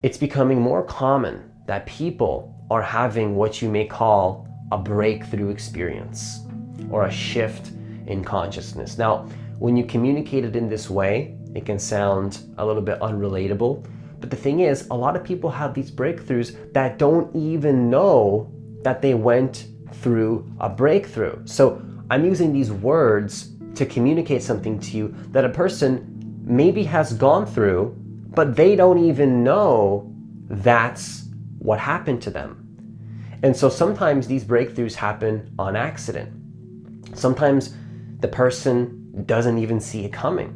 It's becoming more common that people are having what you may call a breakthrough experience or a shift in consciousness. Now, when you communicate it in this way, it can sound a little bit unrelatable. But the thing is, a lot of people have these breakthroughs that don't even know that they went through a breakthrough. So I'm using these words to communicate something to you that a person maybe has gone through, but they don't even know that's what happened to them. And so sometimes these breakthroughs happen on accident. Sometimes the person doesn't even see it coming.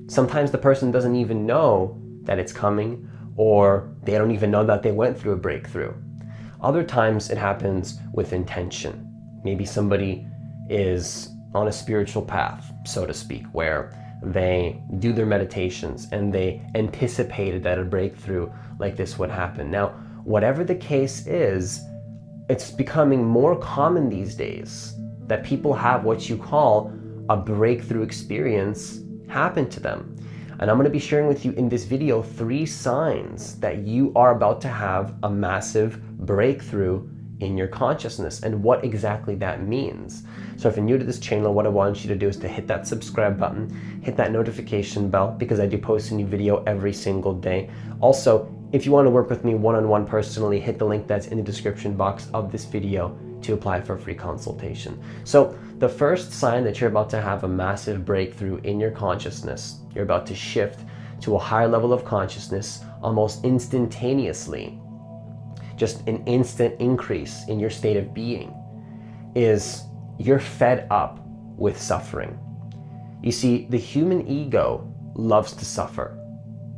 Sometimes the person doesn't even know that it's coming, or they don't even know that they went through a breakthrough. Other times it happens with intention. Maybe somebody is on a spiritual path, so to speak, where they do their meditations and they anticipated that a breakthrough like this would happen. Now, whatever the case is, it's becoming more common these days that people have what you call a breakthrough experience happen to them. And I'm going to be sharing with you in this video 3 signs that you are about to have a massive breakthrough in your consciousness and what exactly that means. So if you're new to this channel, what I want you to do is to hit that subscribe button, hit that notification bell, because I do post a new video every single day. Also, if you want to work with me one-on-one personally, hit the link that's in the description box of this video to apply for a free consultation. So the first sign that you're about to have a massive breakthrough in your consciousness, you're about to shift to a higher level of consciousness almost instantaneously, just an instant increase in your state of being, is you're fed up with suffering. You see, the human ego loves to suffer.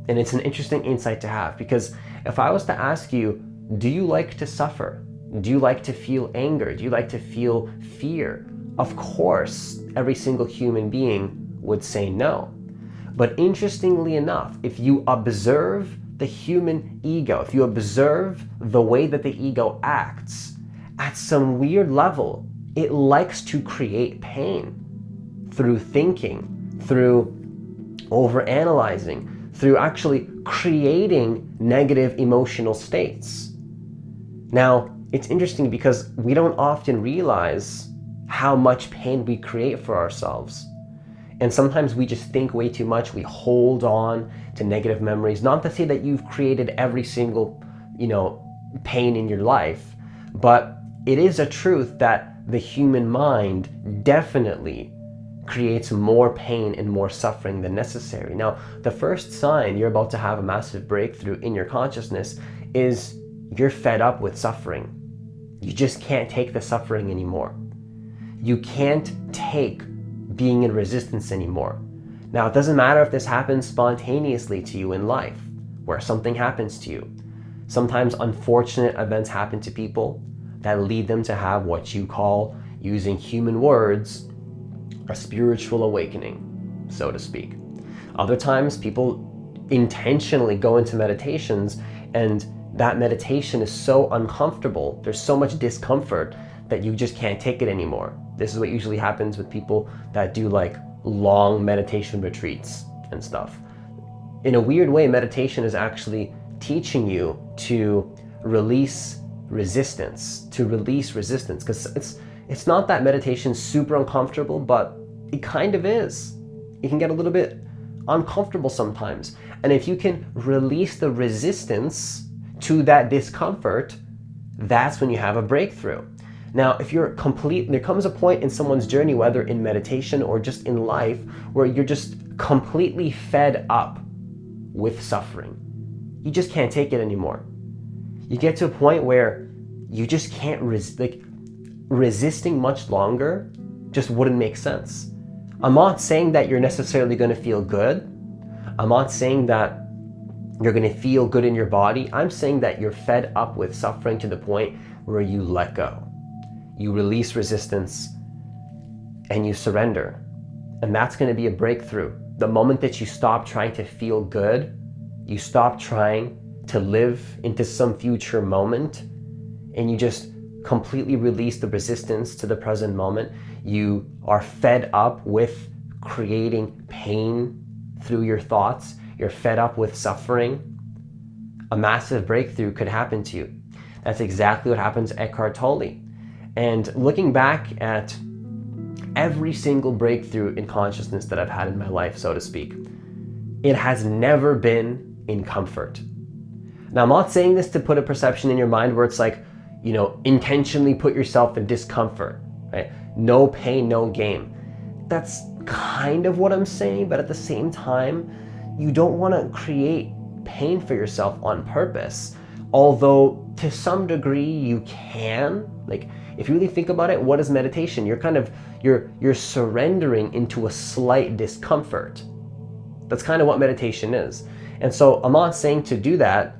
And it's an interesting insight to have, because if I was to ask you, do you like to suffer? Do you like to feel anger? Do you like to feel fear? Of course, every single human being would say no. But interestingly enough, if you observe the human ego, if you observe the way that the ego acts, at some weird level, it likes to create pain through thinking, through overanalyzing, through actually creating negative emotional states. Now, it's interesting because we don't often realize how much pain we create for ourselves. And sometimes we just think way too much. We hold on to negative memories. Not to say that you've created every single, pain in your life, but it is a truth that the human mind definitely creates more pain and more suffering than necessary. Now, the first sign you're about to have a massive breakthrough in your consciousness is you're fed up with suffering. You just can't take the suffering anymore. You can't take being in resistance anymore. Now, it doesn't matter if this happens spontaneously to you in life, where something happens to you. Sometimes unfortunate events happen to people that lead them to have what you call, using human words, a spiritual awakening, so to speak. Other times, people intentionally go into meditations, and that meditation is so uncomfortable, there's so much discomfort that you just can't take it anymore. This is what usually happens with people that do like long meditation retreats and stuff. In a weird way, meditation is actually teaching you to release resistance, because it's not that meditation's super uncomfortable, but it kind of is. It can get a little bit uncomfortable sometimes. And if you can release the resistance to that discomfort, that's when you have a breakthrough. Now, if you're there comes a point in someone's journey, whether in meditation or just in life, where you're just completely fed up with suffering. You just can't take it anymore. You get to a point where you just can't resisting much longer just wouldn't make sense. I'm not saying that you're necessarily going to feel good. I'm not saying that you're going to feel good in your body. I'm saying that you're fed up with suffering to the point where you let go. You release resistance and you surrender. And that's going to be a breakthrough. The moment that you stop trying to feel good, you stop trying to live into some future moment, and you just completely release the resistance to the present moment. You are fed up with creating pain through your thoughts. You're fed up with suffering. a massive breakthrough could happen to you. That's exactly what happened to Eckhart Tolle. And looking back at every single breakthrough in consciousness that I've had in my life, so to speak, it has never been in comfort. Now, I'm not saying this to put a perception in your mind where it's like, intentionally put yourself in discomfort, right? No pain, no gain. That's kind of what I'm saying, but at the same time, you don't want to create pain for yourself on purpose. Although to some degree you can. Like, if you really think about it, what is meditation? You're surrendering into a slight discomfort. That's kind of what meditation is. And so I'm not saying to do that,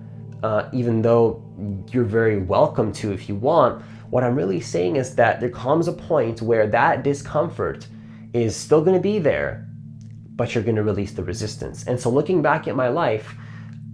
even though you're very welcome to if you want. What I'm really saying is that there comes a point where that discomfort is still going to be there, but you're going to release the resistance. And so looking back at my life,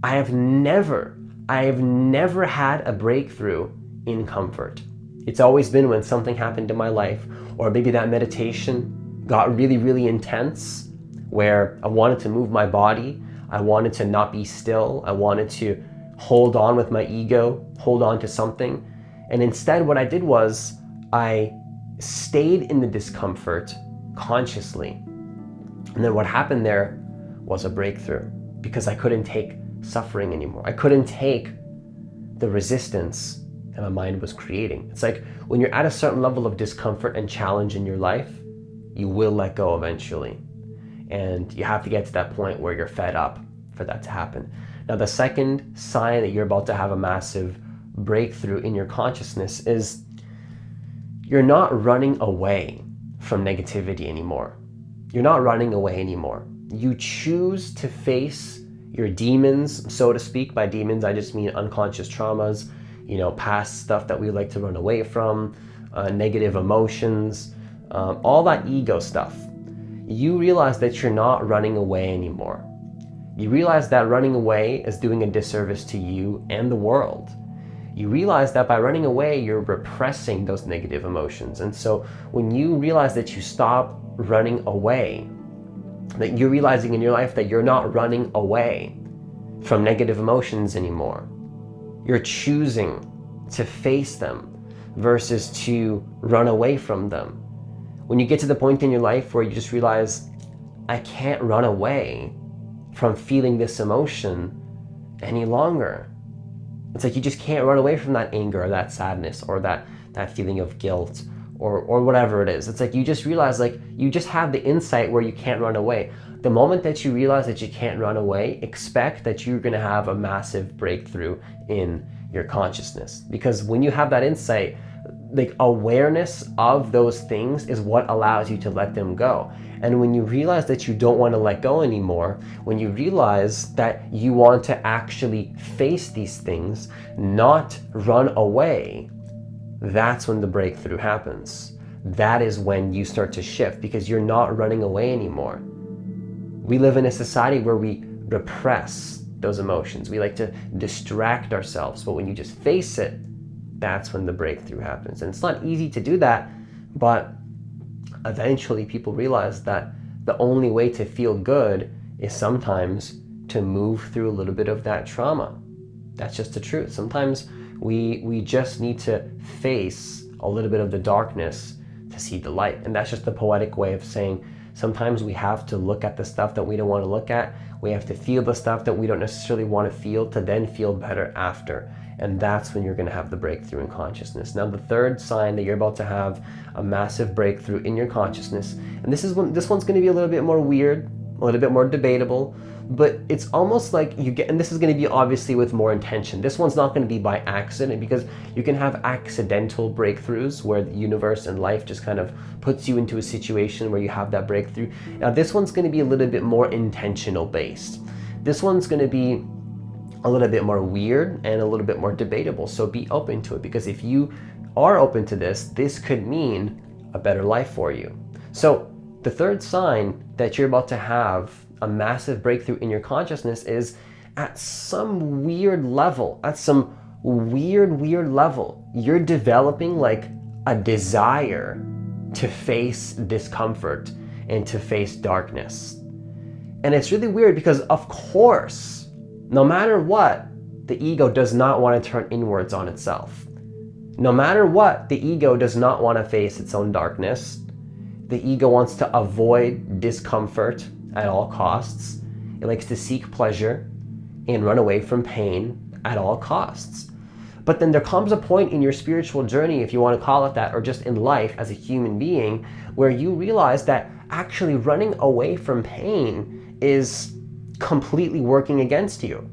I have never had a breakthrough in comfort. It's always been when something happened in my life, or maybe that meditation got really, really intense, where I wanted to move my body, I wanted to not be still, I wanted to hold on with my ego, hold on to something. And instead what I did was I stayed in the discomfort consciously. And then what happened there was a breakthrough, because I couldn't take suffering anymore. I couldn't take the resistance that my mind was creating. It's like when you're at a certain level of discomfort and challenge in your life, you will let go eventually. And you have to get to that point where you're fed up for that to happen. Now, the second sign that you're about to have a massive breakthrough in your consciousness is you're not running away from negativity anymore. You're not running away anymore. You choose to face your demons, so to speak. By demons, I just mean unconscious traumas, past stuff that we like to run away from, negative emotions, all that ego stuff. You realize that you're not running away anymore. You realize that running away is doing a disservice to you and the world. You realize that by running away, you're repressing those negative emotions. And so when you realize that you stop running away, that you're realizing in your life that you're not running away from negative emotions anymore. You're choosing to face them versus to run away from them. When you get to the point in your life where you just realize, I can't run away from feeling this emotion any longer. It's like you just can't run away from that anger or that sadness or that feeling of guilt or whatever it is. It's like you just realize, like, you just have the insight where you can't run away. The moment that you realize that you can't run away, expect that you're going to have a massive breakthrough in your consciousness. Because when you have that insight, like, awareness of those things is what allows you to let them go. And when you realize that you don't want to let go anymore, when you realize that you want to actually face these things, not run away, that's when the breakthrough happens. That is when you start to shift, because you're not running away anymore. We live in a society where we repress those emotions. We like to distract ourselves, but when you just face it, that's when the breakthrough happens. And it's not easy to do that, but eventually people realize that the only way to feel good is sometimes to move through a little bit of that trauma. That's just the truth. Sometimes we just need to face a little bit of the darkness to see the light. And that's just the poetic way of saying sometimes we have to look at the stuff that we don't want to look at. We have to feel the stuff that we don't necessarily want to feel to then feel better after. And that's when you're going to have the breakthrough in consciousness. Now, the third sign that you're about to have a massive breakthrough in your consciousness, and this one's going to be a little bit more weird, a little bit more debatable, but it's almost like you get, and this is going to be obviously with more intention. This one's not going to be by accident, because you can have accidental breakthroughs where the universe and life just kind of puts you into a situation where you have that breakthrough. Now, this one's going to be a little bit more intentional based. This one's going to be a little bit more weird and a little bit more debatable. So be open to it, because if you are open to this could mean a better life for you. So the third sign that you're about to have a massive breakthrough in your consciousness is at some weird level, you're developing like a desire to face discomfort and to face darkness. And it's really weird because, of course, no matter what, the ego does not want to turn inwards on itself. No matter what, the ego does not want to face its own darkness. The ego wants to avoid discomfort at all costs. It likes to seek pleasure and run away from pain at all costs. But then there comes a point in your spiritual journey, if you want to call it that, or just in life as a human being, where you realize that actually running away from pain is completely working against you.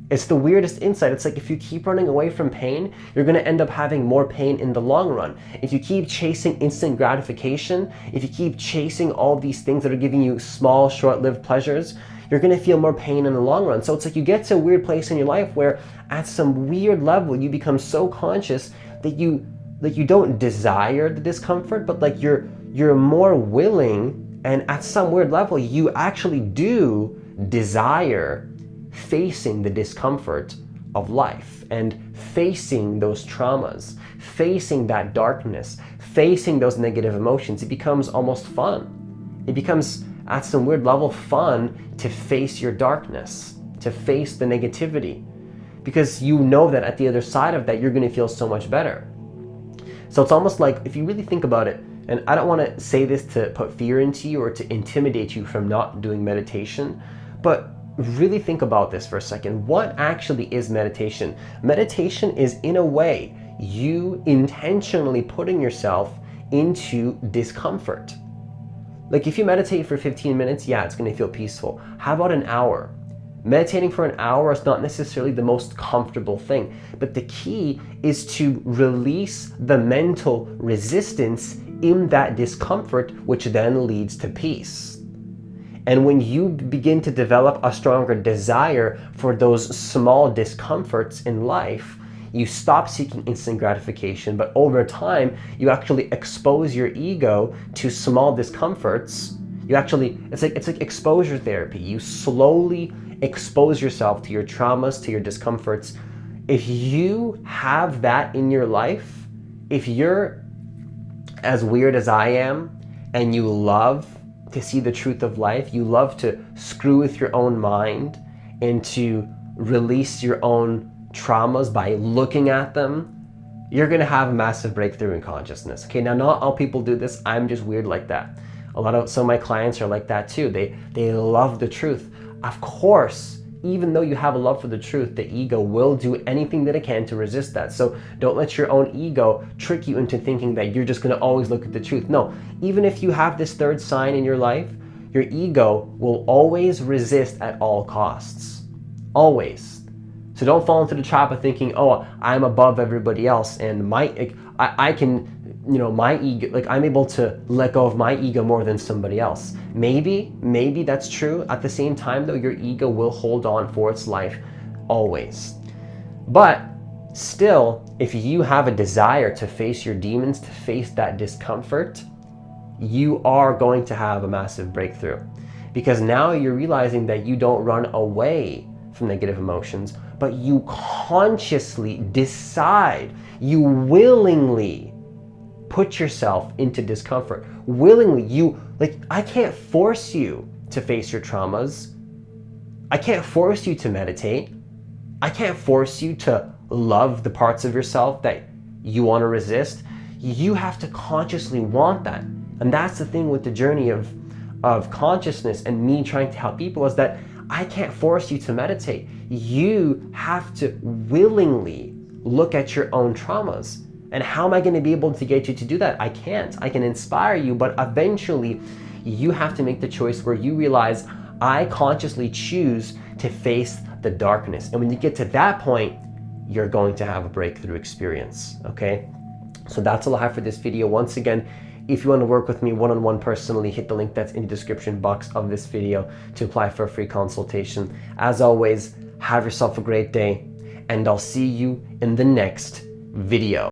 It's the weirdest insight. It's like if you keep running away from pain, you're going to end up having more pain in the long run. If you keep chasing instant gratification, if you keep chasing all these things that are giving you small, short-lived pleasures, you're going to feel more pain in the long run. So it's like you get to a weird place in your life where at some weird level you become so conscious that you don't desire the discomfort, but like you're more willing, and at some weird level you actually do desire facing the discomfort of life and facing those traumas, facing that darkness, facing those negative emotions. It becomes almost fun. It becomes, at some weird level, fun to face your darkness, to face the negativity, because you know that at the other side of that, you're going to feel so much better. So it's almost like, if you really think about it, and I don't want to say this to put fear into you or to intimidate you from not doing meditation, but really think about this for a second. What actually is meditation? Meditation is, in a way, you intentionally putting yourself into discomfort. Like if you meditate for 15 minutes, yeah, it's going to feel peaceful. How about an hour? Meditating for an hour is not necessarily the most comfortable thing, but the key is to release the mental resistance in that discomfort, which then leads to peace. And when you begin to develop a stronger desire for those small discomforts in life, you stop seeking instant gratification, but over time, you actually expose your ego to small discomforts. It's like exposure therapy. You slowly expose yourself to your traumas, to your discomforts. If you have that in your life, if you're as weird as I am and you love to see the truth of life, you love to screw with your own mind and to release your own traumas by looking at them, you're gonna have a massive breakthrough in consciousness. Okay, now not all people do this. I'm just weird like that. Some of my clients are like that too. They love the truth. Of course, even though you have a love for the truth, the ego will do anything that it can to resist that. So don't let your own ego trick you into thinking that you're just going to always look at the truth. No, even if you have this third sign in your life, your ego will always resist at all costs. Always. So don't fall into the trap of thinking, oh, I'm above everybody else and I can, my ego, like I'm able to let go of my ego more than somebody else. Maybe that's true. At the same time though, your ego will hold on for its life always. But still, if you have a desire to face your demons, to face that discomfort, you are going to have a massive breakthrough. Because now you're realizing that you don't run away from negative emotions, but you consciously decide, you willingly put yourself into discomfort. Willingly, I can't force you to face your traumas. I can't force you to meditate. I can't force you to love the parts of yourself that you want to resist. You have to consciously want that. And that's the thing with the journey of consciousness and me trying to help people, is that I can't force you to meditate. You have to willingly look at your own traumas. And how am I going to be able to get you to do that? I can't. I can inspire you, but eventually you have to make the choice where you realize, I consciously choose to face the darkness. And when you get to that point, you're going to have a breakthrough experience, okay? So that's all I have for this video. Once again, if you want to work with me one-on-one personally, hit the link that's in the description box of this video to apply for a free consultation. As always, have yourself a great day, and I'll see you in the next video.